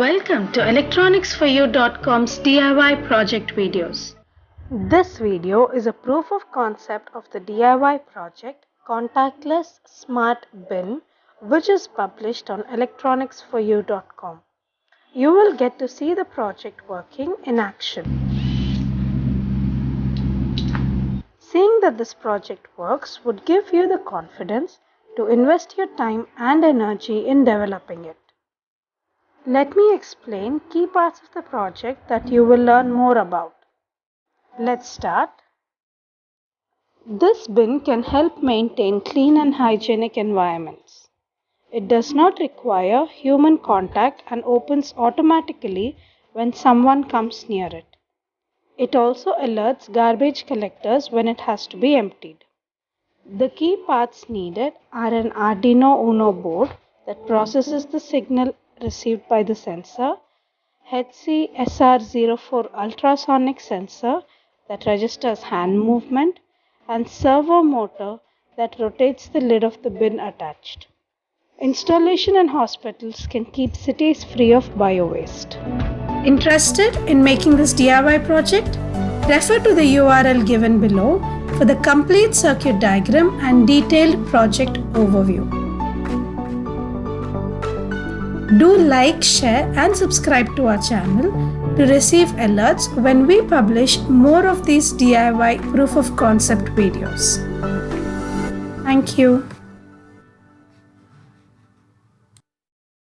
Welcome to electronicsforyou.com's DIY project videos. This video is a proof of concept of the DIY project Contactless Smart Bin, which is published on electronicsforyou.com. You will get to see the project working in action. Seeing that this project works would give you the confidence to invest your time and energy in developing it. Let me explain key parts of the project that you will learn more about. Let's start. This bin can help maintain clean and hygienic environments. It does not require human contact and opens automatically when someone comes near it. It also alerts garbage collectors when it has to be emptied. The key parts needed are an Arduino Uno board that processes the signal received by the sensor, HC SR04 ultrasonic sensor that registers hand movement, and servo motor that rotates the lid of the bin attached. Installation in hospitals can keep cities free of bio-waste. Interested in making this DIY project? Refer to the URL given below for the complete circuit diagram and detailed project overview. Do like, share and subscribe to our channel to receive alerts when we publish more of these DIY proof of concept videos. Thank you.